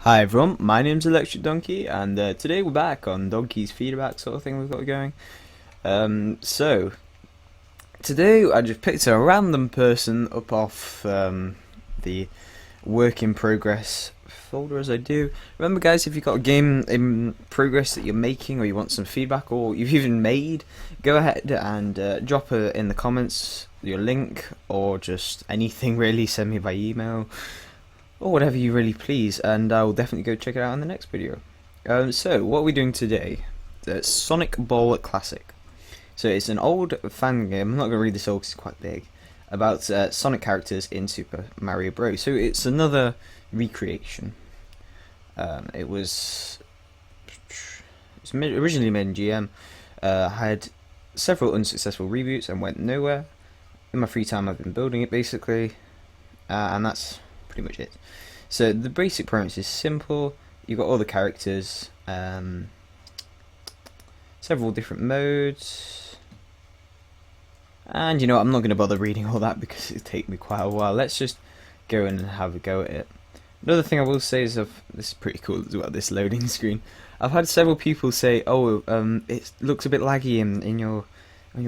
Hi everyone, my name's Electric Donkey, and today we're back on Donkey's feedback sort of thing we've got going. So today I just picked a random person up off the work in progress folder as I do. Remember guys, if you've got a game in progress that you're making or you want some feedback or you've even made, go ahead and drop it in the comments, your link, or just anything really, send me by email or whatever you really please, and I'll definitely go check it out in the next video. So what are we doing today? The Sonic Ball Classic. So it's an old fan game, I'm not going to read this all because it's quite big, about Sonic characters in Super Mario Bros. So it's another recreation. It was originally made in GM, had several unsuccessful reboots and went nowhere. In my free time I've been building it basically, and that's pretty much it. So the basic premise is simple. You've got all the characters, several different modes, and you know I'm not going to bother reading all that because it'll take me quite a while. Let's just go in and have a go at it. Another thing I will say is this is pretty cool as well, this loading screen. I've had several people say, "Oh, it looks a bit laggy in your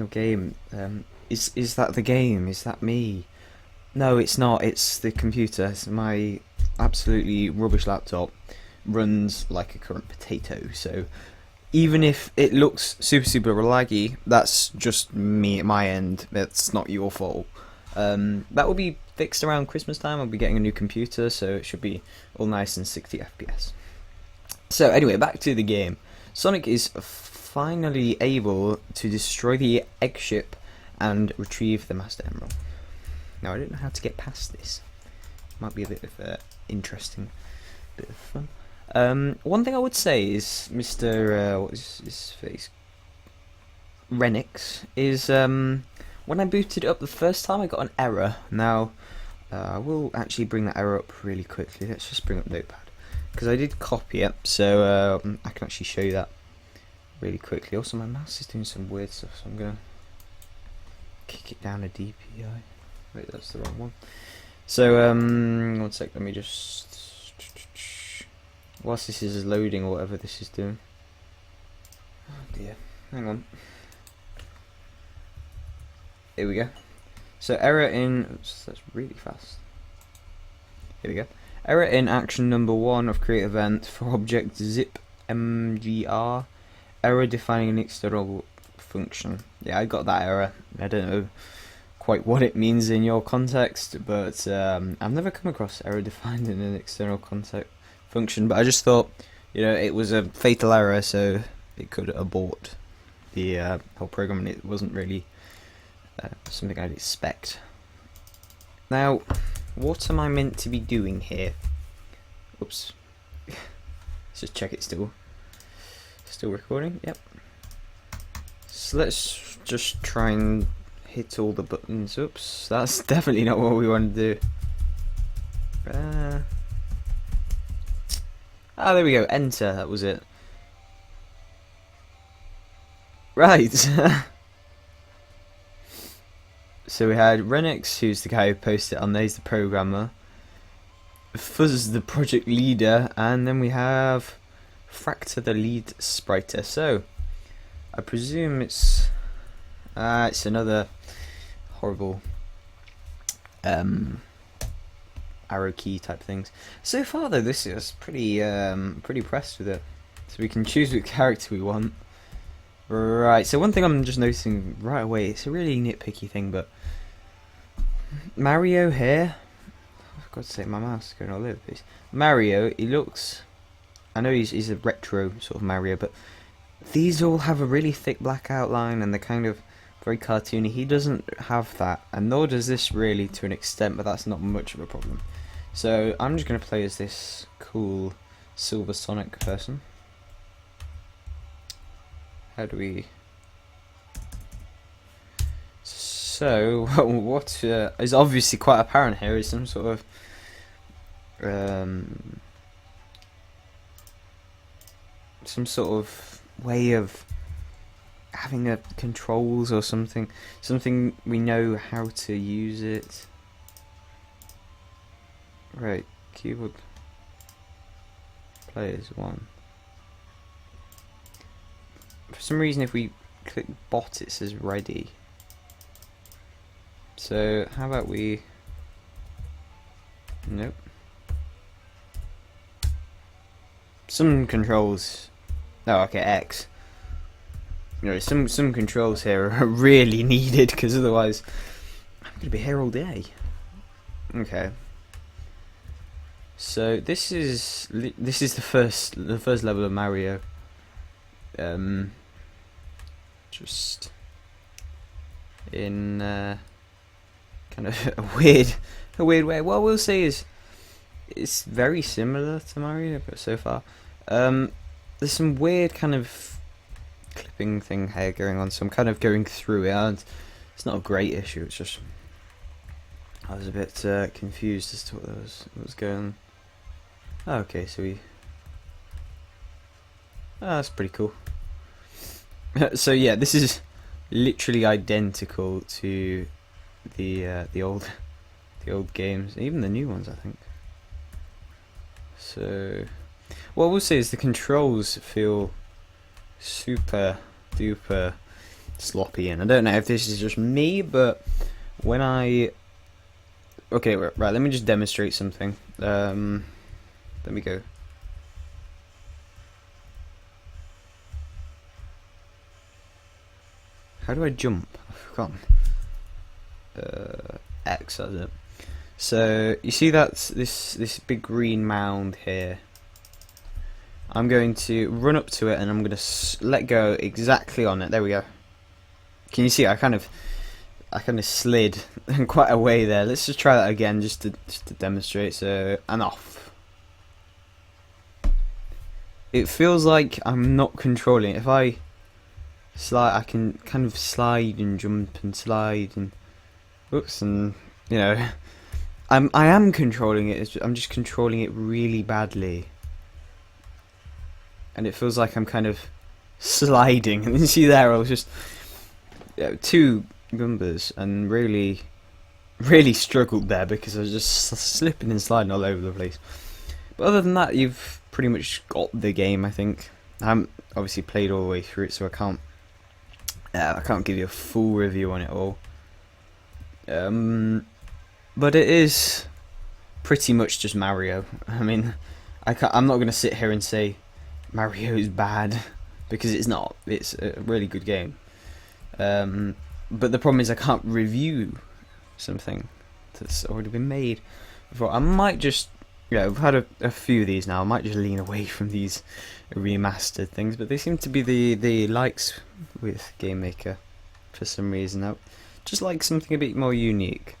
game. Is that the game? Is that me?" No, it's not. It's the computer. It's my absolutely rubbish laptop runs like a current potato. So even if it looks super laggy, that's just me at my end. That's not your fault. That will be fixed around Christmas time. I'll be getting a new computer, so it should be all nice and 60 FPS. So anyway, back to the game. Sonic is finally able to destroy the egg ship and retrieve the Master Emerald. Now I don't know how to get past this. Might be a bit of interesting bit of fun. One thing I would say is Mr. What is his face? Renix is when I booted it up the first time I got an error. Now I will actually bring that error up really quickly. Let's just bring up Notepad because I did copy it, so I can actually show you that really quickly. Also, my mouse is doing some weird stuff, so I'm gonna kick it down a DPI. Wait, that's the wrong one. So, one sec, let me just... Whilst this is loading or whatever this is doing. Oh dear, hang on. Here we go. So, error in... Oops, that's really fast. Here we go. Error in action number 1 of create event for object zip mgr. Error defining an external function. Yeah, I got that error. I don't know quite what it means in your context, but I've never come across error defined in an external context function, but I just thought, you know, it was a fatal error, so it could abort the whole program, and it wasn't really something I'd expect. Now, what am I meant to be doing here? Oops. Let's just check it's still recording. Yep. So let's just try and hit all the buttons. Oops, that's definitely not what we want to do. There we go, enter, that was it. Right. So we had Renix, who's the guy who posted it on there, he's the programmer. Fuzz, the project leader, and then we have Fractor, the lead spriter. So I presume it's another horrible arrow key type things. So far though, this is pretty impressed with it. So we can choose which character we want. Right, so one thing I'm just noticing right away, it's a really nitpicky thing, but Mario here, I've got to say my mouse is going all over the place. Mario, he looks, I know he's a retro sort of Mario, but these all have a really thick black outline and they're kind of very cartoony. He doesn't have that, and nor does this really to an extent, but that's not much of a problem. So I'm just going to play as this cool Silver Sonic person. How do we... So, what is obviously quite apparent here is some sort of way of having a controls or something we know how to use it. Right, keyboard. players, 1. For some reason, if we click bot, it says ready. So how about we? Nope. Some controls. Oh, okay, X. You know, some controls here are really needed because otherwise I'm gonna be here all day. Okay. So this is the first level of Mario. Just in kind of a weird way. What we'll say is it's very similar to Mario, but so far there's some weird kind of clipping thing here going on, so I'm kind of going through it, and it's not a great issue. It's just I was a bit confused as to what was going on. Oh, okay, so we. Oh, that's pretty cool. So yeah, this is literally identical to the old games, even the new ones, I think. So what we'll say is the controls feel super duper sloppy, and I don't know if this is just me, but when I right, let me just demonstrate something. Let me go. How do I jump? I've forgotten. X, that's it. So you see that's this big green mound here. I'm going to run up to it and I'm going to let go exactly on it. There we go. Can you see? I kind of slid quite a way there. Let's just try that again, just to demonstrate. So, and off. It feels like I'm not controlling it. If I slide, I can kind of slide and jump and slide and whoops, and you know, I am controlling it. I'm just controlling it really badly, and it feels like I'm kind of sliding. And you see there, I was just 2 Goombas and really struggled there because I was just slipping and sliding all over the place. But other than that, you've pretty much got the game, I think. I haven't obviously played all the way through it, so I can't give you a full review on it all. But it is pretty much just Mario. I mean, I'm not going to sit here and say Mario is bad, because it's not. It's a really good game. But the problem is I can't review something that's already been made before. I might just, I've had a few of these now. I might just lean away from these remastered things, but they seem to be the likes with Game Maker for some reason. I just like something a bit more unique.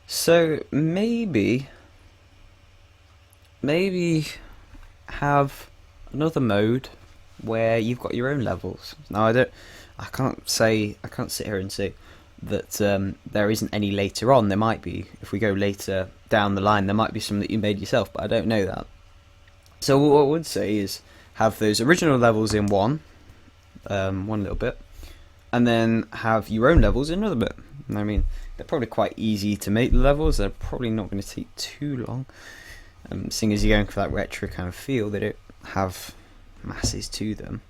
So maybe have another mode where you've got your own levels. Now I can't sit here and say that there isn't any later on. There might be, if we go later down the line, there might be some that you made yourself, but I don't know that. So what I would say is have those original levels in one little bit, and then have your own levels in another bit. I mean, they're probably quite easy to make, the levels. They're probably not going to take too long. Seeing as you're going for that retro kind of feel, they don't have masses to them.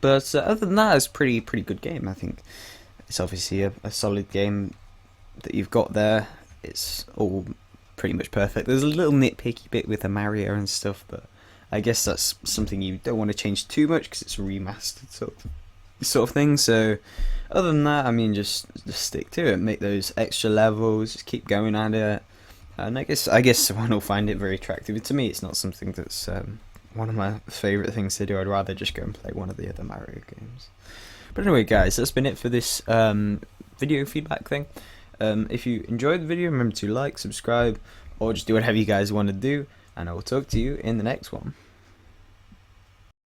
But other than that, it's a pretty good game. I think it's obviously a solid game that you've got there. It's all pretty much perfect. There's a little nitpicky bit with the Mario and stuff, but I guess that's something you don't want to change too much because it's a remastered sort of thing. So other than that, I mean, just stick to it. Make those extra levels. Just keep going at it. And I guess someone will find it very attractive. To me, it's not something that's one of my favourite things to do. I'd rather just go and play one of the other Mario games. But anyway, guys, that's been it for this video feedback thing. If you enjoyed the video, remember to like, subscribe, or just do whatever you guys want to do, and I will talk to you in the next one.